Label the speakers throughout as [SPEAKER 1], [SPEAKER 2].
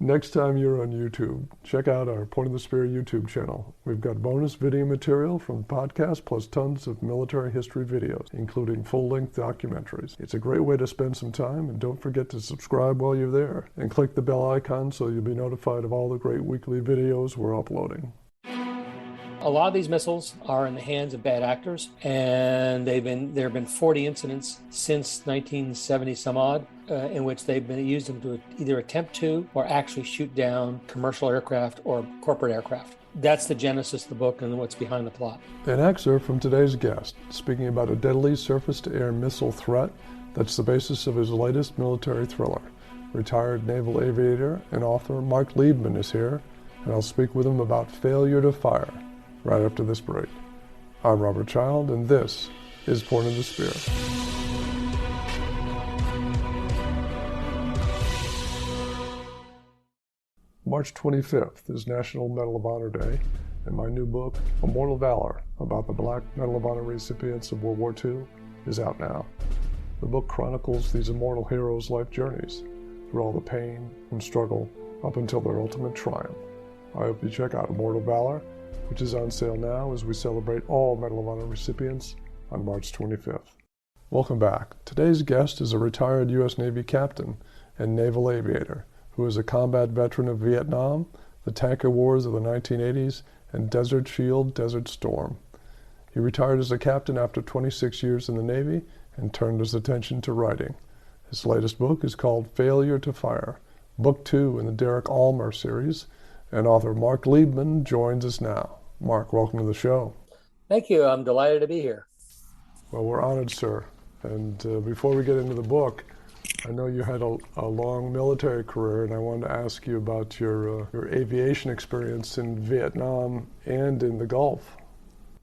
[SPEAKER 1] Next time you're on YouTube, check out our Point of the Spear YouTube channel. We've got bonus video material from the podcast plus tons of military history videos, including full-length documentaries. It's a great way to spend some time, and don't forget to subscribe while you're there. And click the bell icon so you'll be notified of all the great weekly videos we're uploading.
[SPEAKER 2] A lot of these missiles are in the hands of bad actors, and there have been 40 incidents since 1970 some odd in which they've been used them to either attempt to or actually shoot down commercial aircraft or corporate aircraft. That's the genesis of the book and what's behind the plot.
[SPEAKER 1] An excerpt from today's guest, speaking about a deadly surface-to-air missile threat that's the basis of his latest military thriller. Retired naval aviator and author Marc Liebman is here, and I'll speak with him about failure to fire right after this break. I'm Robert Child, and this is Point of the Spear. March 25th is National Medal of Honor Day, and my new book, Immortal Valor, about the Black Medal of Honor recipients of World War II, is out now. The book chronicles these immortal heroes' life journeys through all the pain and struggle up until their ultimate triumph. I hope you check out Immortal Valor, which is on sale now as we celebrate all Medal of Honor recipients on March 25th. Welcome back. Today's guest is a retired U.S. Navy captain and naval aviator who is a combat veteran of Vietnam, the tanker wars of the 1980s, and Desert Shield, Desert Storm. He retired as a captain after 26 years in the Navy and turned his attention to writing. His latest book is called Failure to Fire, Book 2 in the Derek Almer series, and author Marc Liebman joins us now. Marc, welcome to the show.
[SPEAKER 2] Thank you. I'm delighted to be here.
[SPEAKER 1] Well, we're honored, sir. And before we get into the book, I know you had a long military career, and I wanted to ask you about your aviation experience in Vietnam and in the Gulf.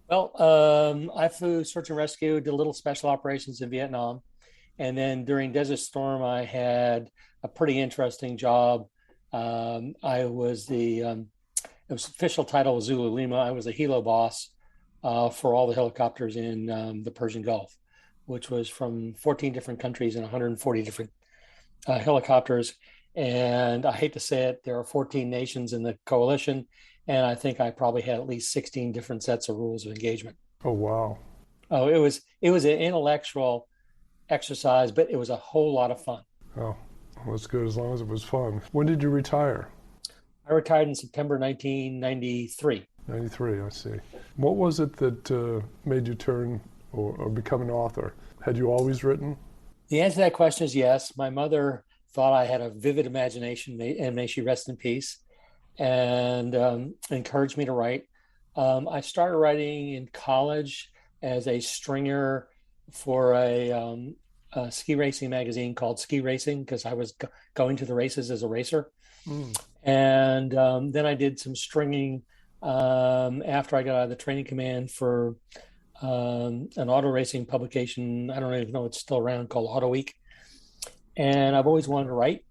[SPEAKER 2] Well, I flew search and rescue, did a little special operations in Vietnam. And then during Desert Storm, I had a pretty interesting job. I was the official title was Zulu Lima. I was a helo boss for all the helicopters in the Persian Gulf, which was from 14 different countries and 140 different helicopters. And I hate to say it, there are 14 nations in the coalition, and I think I probably had at least 16 different sets of rules of engagement.
[SPEAKER 1] Oh, wow.
[SPEAKER 2] Oh, it was an intellectual exercise, but it was a whole lot of fun.
[SPEAKER 1] Oh, well, that's good as long as it was fun. When did you retire?
[SPEAKER 2] I retired in September 1993.
[SPEAKER 1] 93, I see. What was it that made you turn or become an author? Had you always written?
[SPEAKER 2] The answer to that question is yes. My mother thought I had a vivid imagination, and may she rest in peace, and encouraged me to write. I started writing in college as a stringer for a ski racing magazine called Ski Racing, because I was going to the races as a racer. And then I did some stringing after I got out of the training command for an auto racing publication. I don't even know if it's still around, called Auto Week. And I've always wanted to write.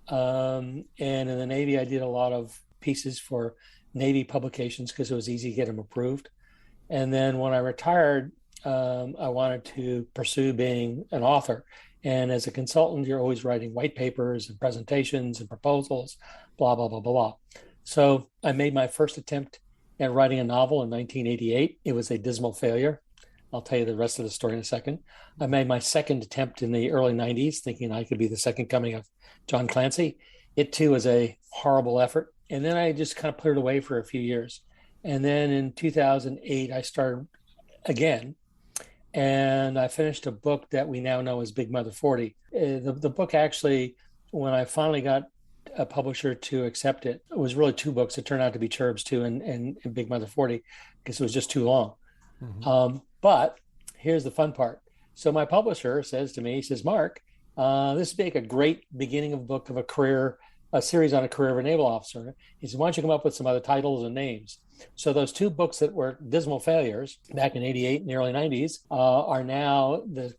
[SPEAKER 2] And in the Navy, I did a lot of pieces for Navy publications because it was easy to get them approved. And then when I retired, I wanted to pursue being an author. And as a consultant, you're always writing white papers and presentations and proposals, blah, blah, blah, blah, blah. So I made my first attempt at writing a novel in 1988. It was a dismal failure. I'll tell you the rest of the story in a second. I made my second attempt in the early 90s, thinking I could be the second coming of John Clancy. It too was a horrible effort. And then I just kind of put it away for a few years. And then in 2008, I started again. And I finished a book that we now know as Big Mother 40. The book actually, when I finally got a publisher to accept it, it was really two books. It turned out to be Cherubs 2 and Big Mother 40 because it was just too long. Mm-hmm. But here's the fun part. So my publisher says to me, he says, Marc, this would make a great beginning of a book of a series on a career of a naval officer. He said, why don't you come up with some other titles and names? So those two books that were dismal failures back in 88 and the early 90s are now the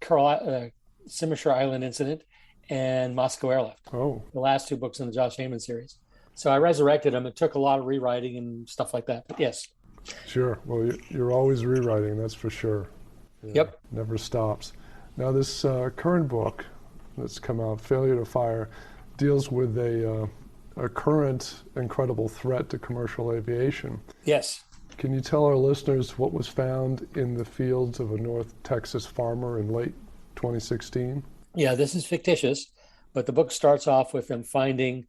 [SPEAKER 2] Simmershire Island Incident and Moscow Airlift.
[SPEAKER 1] Oh.
[SPEAKER 2] The last two books in the Josh Heyman series. So I resurrected them. It took a lot of rewriting and stuff like that. But yes.
[SPEAKER 1] Sure. Well, you're always rewriting, that's for sure. Yeah,
[SPEAKER 2] yep.
[SPEAKER 1] Never stops. Now, this current book that's come out, Failure to Fire, deals with a a current incredible threat to commercial aviation.
[SPEAKER 2] Yes.
[SPEAKER 1] Can you tell our listeners what was found in the fields of a North Texas farmer in late 2016?
[SPEAKER 2] Yeah, this is fictitious, but the book starts off with them finding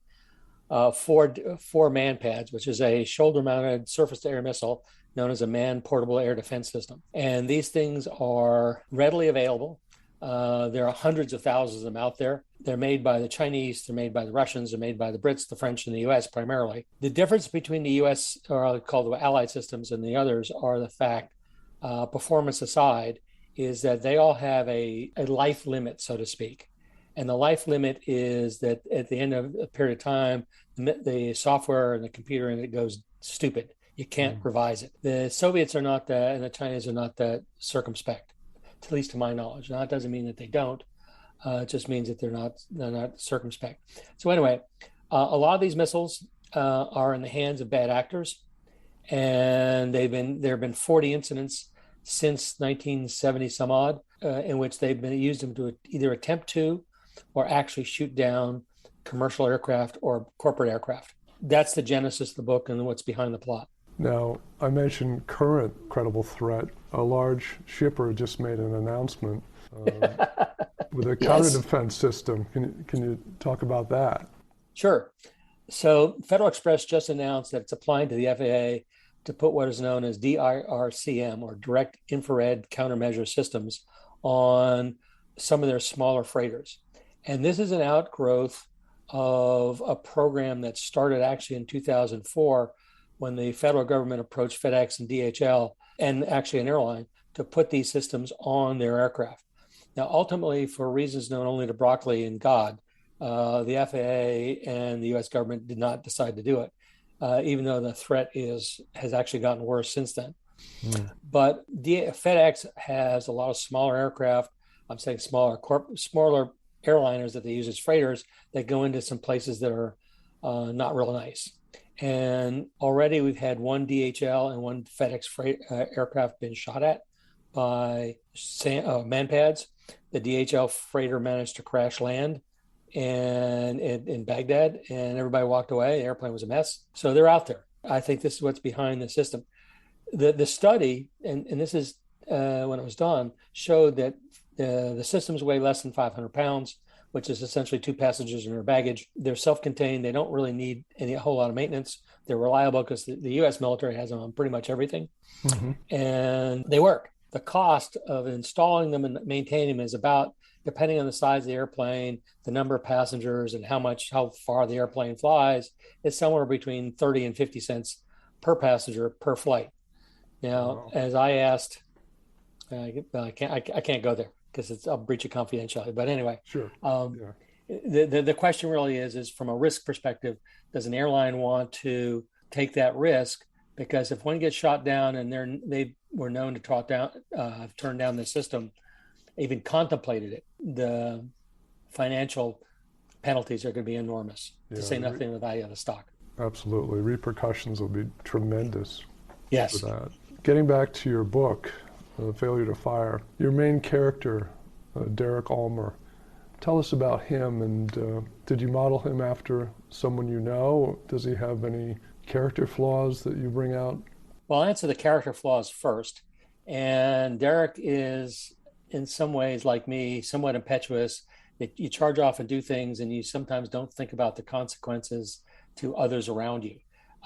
[SPEAKER 2] four man pads, which is a shoulder-mounted surface-to-air missile known as a man-portable air defense system. And these things are readily available. There are hundreds of thousands of them out there. They're made by the Chinese, they're made by the Russians, they're made by the Brits, the French, and the US primarily. The difference between the US, or I'll call the Allied systems, and the others are the fact, performance aside, is that they all have a life limit, so to speak. And the life limit is that at the end of a period of time, the software and the computer in it goes stupid. You can't revise it. The Soviets are not that, and the Chinese are not that circumspect, at least to my knowledge. Now, it doesn't mean that they don't. It just means that they're not circumspect. So anyway, a lot of these missiles are in the hands of bad actors, and there have been 40 incidents since 1970 some odd in which they've been used them to either attempt to or actually shoot down commercial aircraft or corporate aircraft. That's the genesis of the book and what's behind the plot.
[SPEAKER 1] Now, I mentioned current credible threat. A large shipper just made an announcement with a counter-defense system. Can you talk about that?
[SPEAKER 2] Sure. So Federal Express just announced that it's applying to the FAA to put what is known as DIRCM, or Direct Infrared Countermeasure Systems, on some of their smaller freighters. And this is an outgrowth of a program that started actually in 2004 when the federal government approached FedEx and DHL, and actually an airline, to put these systems on their aircraft. Now, ultimately, for reasons known only to Broccoli and God, the FAA and the U.S. government did not decide to do it, even though the threat has actually gotten worse since then. But FedEx has a lot of smaller aircraft. I'm saying smaller airliners that they use as freighters that go into some places that are not real nice. And already we've had one DHL and one FedEx aircraft been shot at by manpads. The DHL freighter managed to crash land in Baghdad, and everybody walked away. The airplane was a mess. So they're out there. I think this is what's behind the system. The study, and this is when it was done, showed that the systems weigh less than 500 pounds, which is essentially two passengers and their baggage. They're self-contained. They don't really need a whole lot of maintenance. They're reliable because the U.S. military has them on pretty much everything, and they work. The cost of installing them and maintaining them is about, depending on the size of the airplane, the number of passengers, and how far the airplane flies, is somewhere between 30 and 50 cents per passenger per flight. Now, as I asked, I can't go there because it's a breach of confidentiality. But anyway,
[SPEAKER 1] sure.
[SPEAKER 2] The question really is from a risk perspective, does an airline want to take that risk? Because if one gets shot down and they were known to turn down the system, even contemplated it, the financial penalties are going to be enormous, to say nothing of the value of the stock.
[SPEAKER 1] Absolutely. Repercussions will be tremendous.
[SPEAKER 2] Yes.
[SPEAKER 1] For that. Getting back to your book, Failure to Fire, your main character, Derek Ulmer, tell us about him, and did you model him after someone you know? Does he have any character flaws that you bring out?
[SPEAKER 2] Well, I'll answer the character flaws first. And Derek is, in some ways, like me, somewhat impetuous. You charge off and do things, and you sometimes don't think about the consequences to others around you.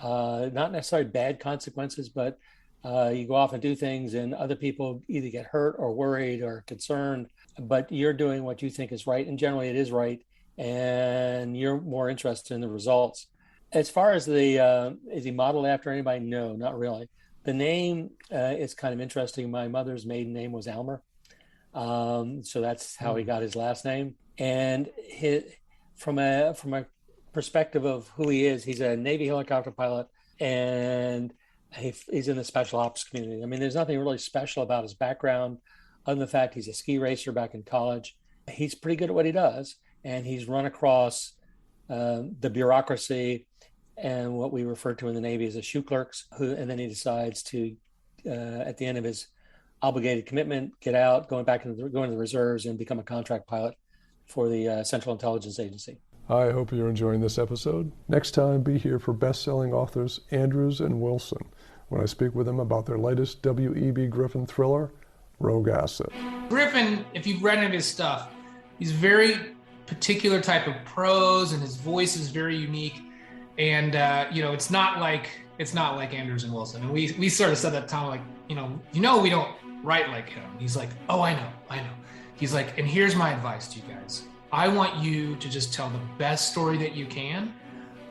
[SPEAKER 2] Not necessarily bad consequences, but you go off and do things, and other people either get hurt or worried or concerned, but you're doing what you think is right, and generally it is right, and you're more interested in the results. As far as is he modeled after anybody? No, not really. The name is kind of interesting. My mother's maiden name was Almer, so that's how he got his last name. And from a perspective of who he is, he's a Navy helicopter pilot, and he's in the special ops community. I mean, there's nothing really special about his background other than the fact he's a ski racer back in college. He's pretty good at what he does, and he's run across the bureaucracy and what we refer to in the Navy as the shoe clerks, and then he decides to, at the end of his obligated commitment, get out, go into the reserves and become a contract pilot for the Central Intelligence Agency.
[SPEAKER 1] I hope you're enjoying this episode. Next time, be here for best-selling authors Andrews and Wilson when I speak with them about their latest W.E.B. Griffin thriller, Rogue Asset.
[SPEAKER 3] Griffin, if you've read any of his stuff, he's very particular type of prose, and his voice is very unique. And it's not like Andrews and Wilson. And we sort of said that to Tom, like, we don't write like him. He's like, oh, I know. He's like, and here's my advice to you guys. I want you to just tell the best story that you can,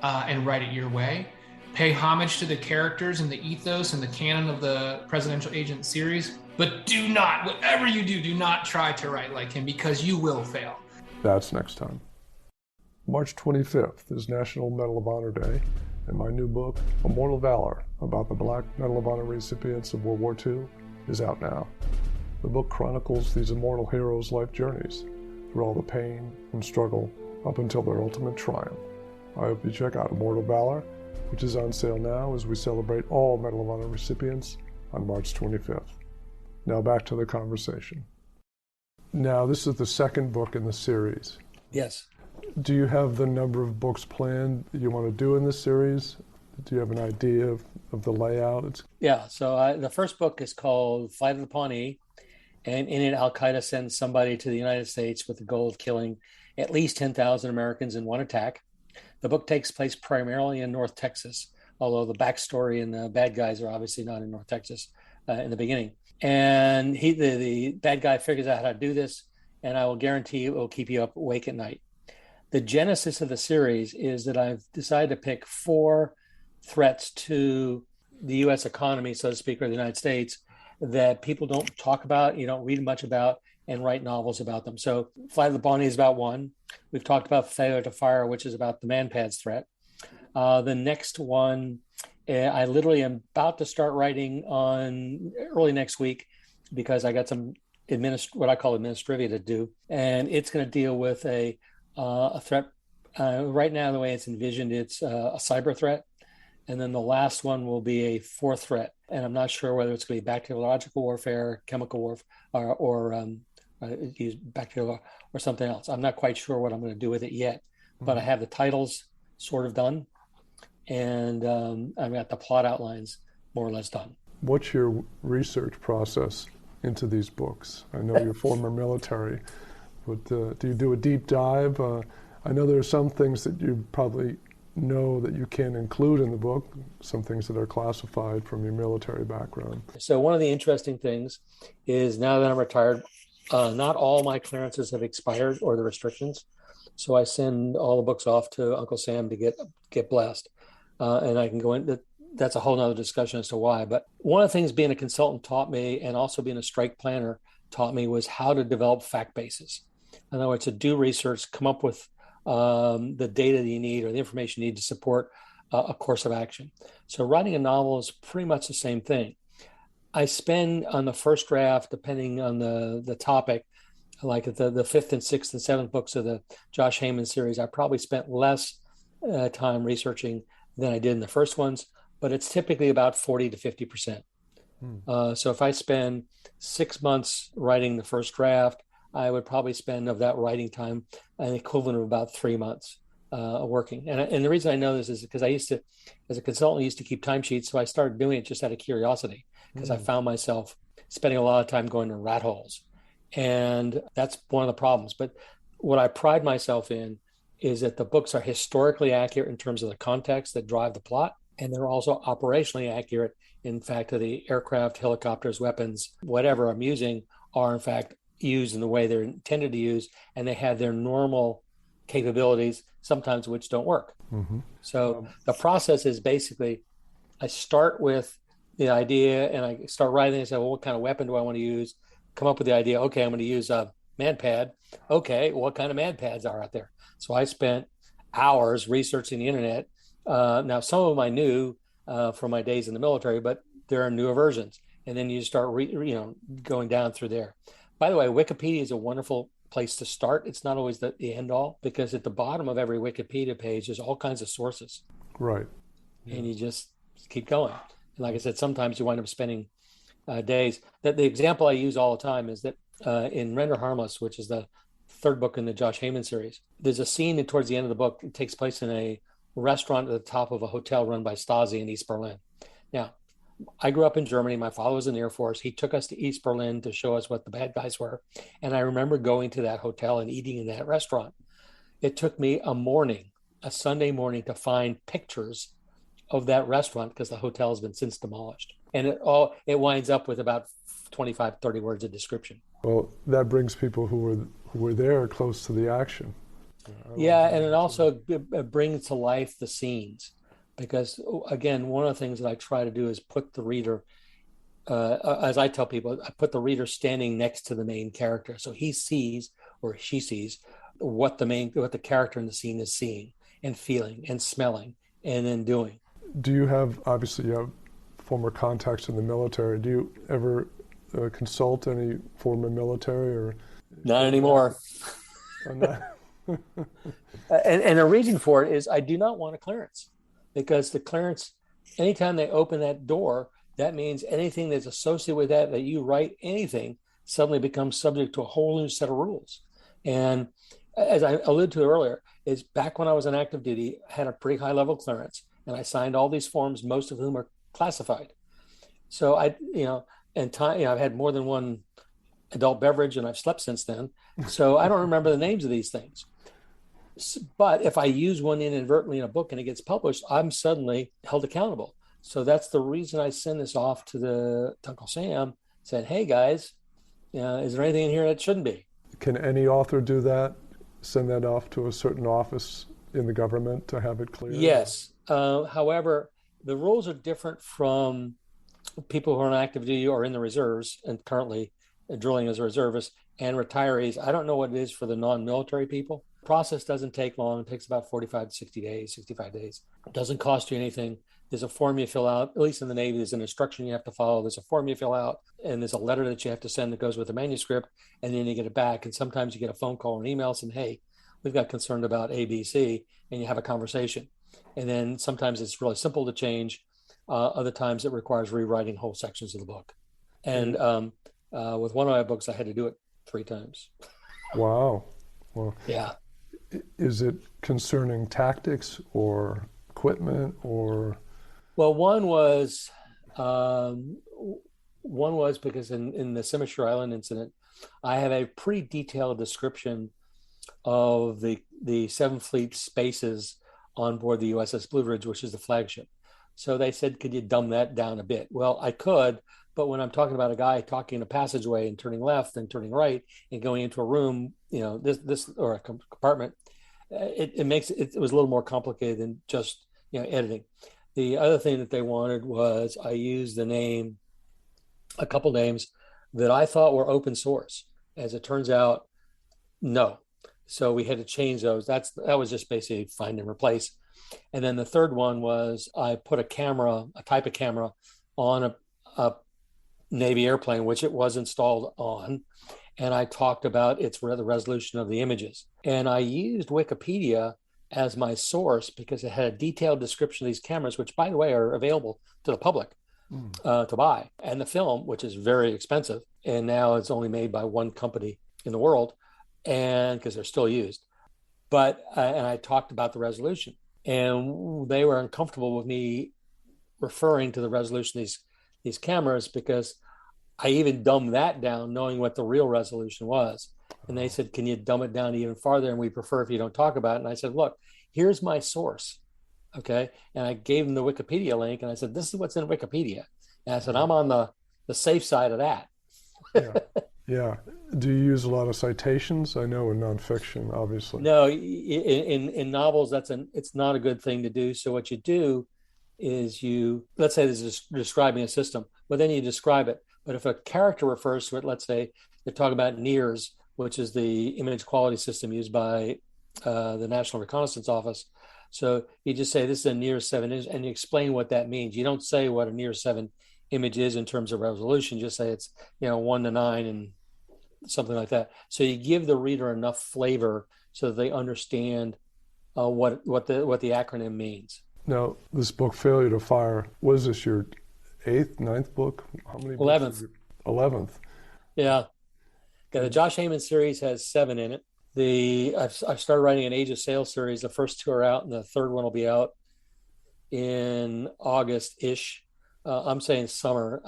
[SPEAKER 3] and write it your way. Pay homage to the characters and the ethos and the canon of the Presidential Agent series, but do not, whatever you do not try to write like him, because you will fail.
[SPEAKER 1] That's next time. March 25th is National Medal of Honor Day, and my new book, Immortal Valor, about the Black Medal of Honor recipients of World War II, is out now. The book chronicles these immortal heroes' life journeys through all the pain and struggle up until their ultimate triumph. I hope you check out Immortal Valor, which is on sale now as we celebrate all Medal of Honor recipients on March 25th. Now back to the conversation. Now, this is the second book in the series.
[SPEAKER 2] Yes.
[SPEAKER 1] Do you have the number of books planned that you want to do in this series? Do you have an idea of the layout?
[SPEAKER 2] Yeah, so the first book is called Flight of the Pawnee, and in it, Al-Qaeda sends somebody to the United States with the goal of killing at least 10,000 Americans in one attack. The book takes place primarily in North Texas, although the backstory and the bad guys are obviously not in North Texas in the beginning. And the bad guy figures out how to do this, and I will guarantee it will keep you up awake at night. The genesis of the series is that I've decided to pick 4 threats to the U.S. economy, so to speak, or the United States, that people don't talk about, you don't read much about, and write novels about them. So Flight of the Pawnee is about one. We've talked about Failure to Fire, which is about the man-pads threat. The next one, I literally am about to start writing on early next week, because I got some what I call administrivia to do, and it's going to deal with a threat. Right now, the way it's envisioned, it's a cyber threat. And then the last one will be a 4th threat. And I'm not sure whether it's going to be bacteriological warfare, chemical warfare, or use bacterial or something else. I'm not quite sure what I'm going to do with it yet, but I have the titles sort of done. And I've got the plot outlines more or less done.
[SPEAKER 1] What's your research process into these books? I know you're former military, but do you do a deep dive? I know there are some things that you probably know that you can include in the book, some things that are classified from your military background.
[SPEAKER 2] So one of the interesting things is, now that I'm retired, not all my clearances have expired, or the restrictions. So I send all the books off to Uncle Sam to get blessed. And I can go into, that's a whole nother discussion as to why. But one of the things being a consultant taught me, and also being a strike planner taught me, was how to develop fact bases. In other words, to do research, come up with the data that you need, or the information you need to support a course of action. So writing a novel is pretty much the same thing. I spend on the first draft, depending on the topic, like the 5th and 6th and 7th books of the Josh Heyman series, I probably spent less time researching than I did in the first ones, but it's typically about 40 to 50%. So if I spend 6 months writing the first draft, I would probably spend of that writing time an equivalent of about 3 months working. And the reason I know this is because I used to, as a consultant, used to keep timesheets. So I started doing it just out of curiosity, because I found myself spending a lot of time going to rat holes. And that's one of the problems. But what I pride myself in is that the books are historically accurate in terms of the context that drive the plot. And they're also operationally accurate. In fact, the aircraft, helicopters, weapons, whatever I'm using are in fact used in the way they're intended to use, and they have their normal capabilities, sometimes which don't work. So the process is basically, I start with the idea and I start writing and say, well, what kind of weapon do I want to use? Come up with the idea. Okay, I'm going to use a man-pad. Okay, what kind of man-pads are out there? So I spent hours researching the internet. Now, some of them I knew from my days in the military, but there are newer versions. And then you start going down through there. By the way, Wikipedia is a wonderful place to start. It's not always the end all, because at the bottom of every Wikipedia page, there's all kinds of sources.
[SPEAKER 1] Right.
[SPEAKER 2] And you just keep going. And like I said, sometimes you wind up spending days. The example I use all the time is that in Render Harmless, which is the third book in the Josh Heyman series. There's a scene towards the end of the book. It takes place in a restaurant at the top of a hotel run by Stasi in East Berlin. Now, I grew up in Germany. My father was in the Air Force. He took us to East Berlin to show us what the bad guys were. And I remember going to that hotel and eating in that restaurant. It took me a Sunday morning, to find pictures of that restaurant because the hotel has been since demolished. And it winds up with about 25, 30 words of description.
[SPEAKER 1] Well, that brings people who were there close to the action.
[SPEAKER 2] Yeah, and it also brings to life the scenes. Because, again, one of the things that I try to do is put the reader, as I tell people, I put the reader standing next to the main character. So he sees, or she sees, what the character in the scene is seeing and feeling and smelling and then doing.
[SPEAKER 1] Do you have, obviously you have former contacts in the military. Do you ever consult any former military or?
[SPEAKER 2] Not anymore. And the reason for it is I do not want a clearance. Because the clearance, anytime they open that door, that means anything that's associated with that you write anything, suddenly becomes subject to a whole new set of rules. And as I alluded to earlier, is back when I was on active duty, I had a pretty high level clearance, and I signed all these forms, most of whom are classified. So I've had more than one adult beverage, and I've slept since then. So I don't remember the names of these things. But if I use one inadvertently in a book and it gets published, I'm suddenly held accountable. So that's the reason I send this off to Uncle Sam, saying, hey, guys, is there anything in here that shouldn't be?
[SPEAKER 1] Can any author do that? Send that off to a certain office in the government to have it cleared?
[SPEAKER 2] Yes. However, the rules are different from people who are on active duty or in the reserves and currently drilling as a reservist and retirees. I don't know what it is for the non-military people. The process doesn't take long. It takes about 45 to 60 days, 65 days. It doesn't cost you anything. There's a form you fill out, at least in the Navy, there's an instruction you have to follow. There's a form you fill out, and there's a letter that you have to send that goes with the manuscript, and then you get it back. And sometimes you get a phone call or an email saying, hey, we've got concern about ABC, and you have a conversation. And then sometimes it's really simple to change. Other times it requires rewriting whole sections of the book. And with one of my books, I had to do it 3 times.
[SPEAKER 1] Wow. Well,
[SPEAKER 2] yeah.
[SPEAKER 1] Is it concerning tactics or equipment or?
[SPEAKER 2] Well, one was because in the Simishore Island incident, I have a pretty detailed description of the 7th Fleet spaces on board the USS Blue Ridge, which is the flagship. So they said, could you dumb that down a bit? Well, I could, but when I'm talking about a guy talking in a passageway and turning left and turning right and going into a room, this or a compartment, it was a little more complicated than just editing. The other thing that they wanted was I used a couple names that I thought were open source. As it turns out, no. So we had to change those. That was just basically find and replace. And then the third one was I put a type of camera on a Navy airplane, which it was installed on. And I talked about the resolution of the images. And I used Wikipedia as my source because it had a detailed description of these cameras, which, by the way, are available to the public to buy. And the film, which is very expensive, and now it's only made by one company in the world, and because they're still used. But and I talked about the resolution, and they were uncomfortable with me referring to the resolution of these cameras because I even dumbed that down, knowing what the real resolution was. And they said, can you dumb it down even farther? And we prefer if you don't talk about it. And I said, look, here's my source. Okay. And I gave them the Wikipedia link and I said, this is what's in Wikipedia. And I said, I'm on the safe side of that.
[SPEAKER 1] Yeah. Do you use a lot of citations? I know in nonfiction, obviously.
[SPEAKER 2] No, in novels, it's not a good thing to do. So what you do is let's say this is describing a system, but then you describe it. But if a character refers to it, let's say they're talking about NIRS, which is the image quality system used by the National Reconnaissance Office. So you just say this is a NIRS 7 and you explain what that means. You don't say what a NIRS 7 image is in terms of resolution. Just say it's 1 to 9 and something like that. So you give the reader enough flavor so that they understand what the acronym means.
[SPEAKER 1] Now, this book, Failure to Fire, was this your 8th, 9th book? How many?
[SPEAKER 2] 11th.
[SPEAKER 1] 11th.
[SPEAKER 2] Yeah. The Josh Heyman series has 7 in it. I've started writing an Age of Sail series. The first two are out, and the third one will be out in August-ish. I'm saying summer.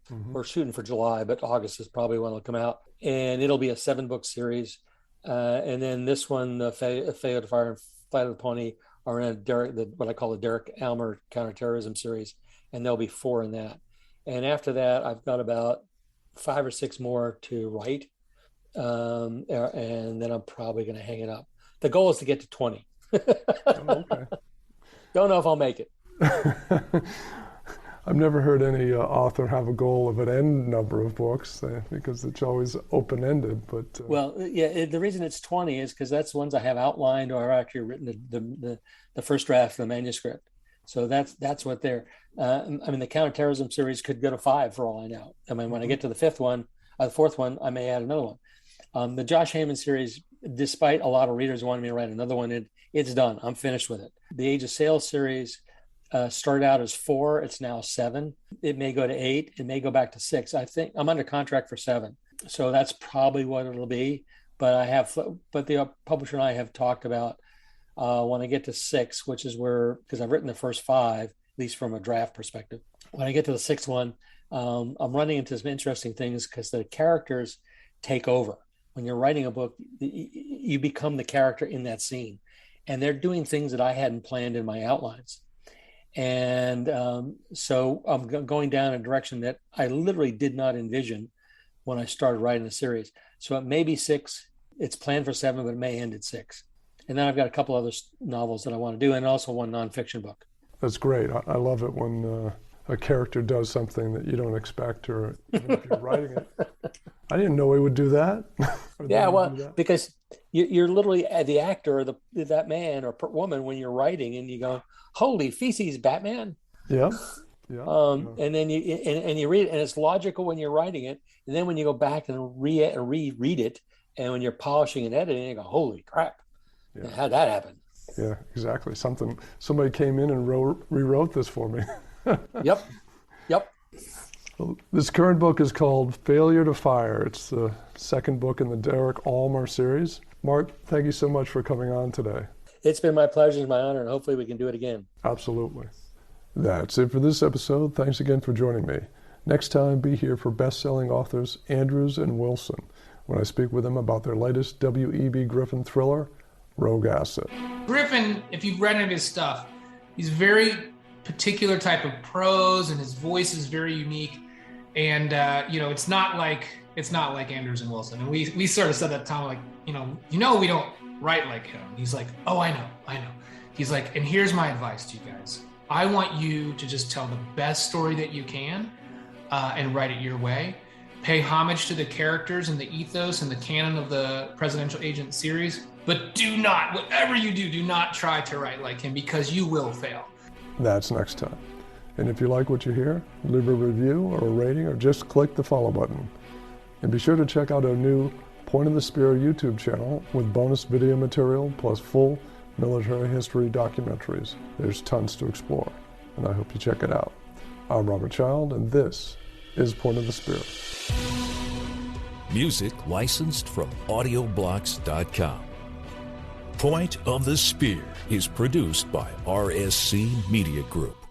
[SPEAKER 2] We're shooting for July, but August is probably when it'll come out. And it'll be a 7-book series. And then this one, the Failure to Fire and Flight of the Pony, are in what I call the Derek Almer counterterrorism series. And there'll be 4 in that. And after that, I've got about 5 or 6 more to write. And then I'm probably going to hang it up. The goal is to get to 20.
[SPEAKER 1] Okay.
[SPEAKER 2] Don't know if I'll make it.
[SPEAKER 1] I've never heard any author have a goal of an end number of books because it's always open-ended. But
[SPEAKER 2] well, yeah, the reason it's 20 is because that's the ones I have outlined or actually written the first draft of the manuscript. So that's what they're. I mean, the counterterrorism series could go to 5 for all I know. I mean, when I get to the 4th one, I may add another one. The Josh Heyman series, despite a lot of readers wanting me to write another one, it's done. I'm finished with it. The Age of Sail series started out as 4. It's now 7. It may go to 8. It may go back to 6. I think I'm under contract for 7. So that's probably what it'll be. But the publisher and I have talked about when I get to 6, which is because I've written the first 5, at least from a draft perspective. When I get to the 6th one, I'm running into some interesting things because the characters take over. When you're writing a book, you become the character in that scene. And they're doing things that I hadn't planned in my outlines. And so I'm going down a direction that I literally did not envision when I started writing the series. So it may be 6. It's planned for 7, but it may end at 6. And then I've got a couple other novels that I want to do, and also one nonfiction book.
[SPEAKER 1] That's great. I love it when a character does something that you don't expect, or even if you're writing it. I didn't know he would do that.
[SPEAKER 2] Yeah, well, because you're literally the actor, or that man or woman when you're writing, and you go, "Holy feces, Batman!"
[SPEAKER 1] Yeah.
[SPEAKER 2] And then you read it, and it's logical when you're writing it, and then when you go back and reread it, and when you're polishing and editing, you go, "Holy crap! Yeah. How'd that happen?"
[SPEAKER 1] Yeah, exactly. Somebody came in and rewrote this for me.
[SPEAKER 2] Yep.
[SPEAKER 1] This current book is called Failure to Fire. It's the 2nd book in the Derek Almer series. Marc, thank you so much for coming on today.
[SPEAKER 2] It's been my pleasure and my honor, and hopefully we can do it again.
[SPEAKER 1] Absolutely. That's it for this episode. Thanks again for joining me. Next time, be here for best-selling authors Andrews and Wilson when I speak with them about their latest W.E.B. Griffin thriller, Rogue Asset.
[SPEAKER 3] Griffin, if you've read any of his stuff, he's very particular type of prose, and his voice is very unique. And it's not like Andrews and Wilson. And we sort of said that to Tom, like, we don't write like him. He's like, oh, I know. He's like, and here's my advice to you guys. I want you to just tell the best story that you can, and write it your way. Pay homage to the characters and the ethos and the canon of the Presidential Agent series, but do not, whatever you do not try to write like him, because you will fail.
[SPEAKER 1] That's next time. And if you like what you hear, leave a review or a rating, or just click the follow button. And be sure to check out our new Point of the Spear YouTube channel with bonus video material plus full military history documentaries. There's tons to explore, and I hope you check it out. I'm Robert Child, and this is Point of the Spear.
[SPEAKER 4] Music licensed from audioblocks.com. Point of the Spear is produced by RSC Media Group.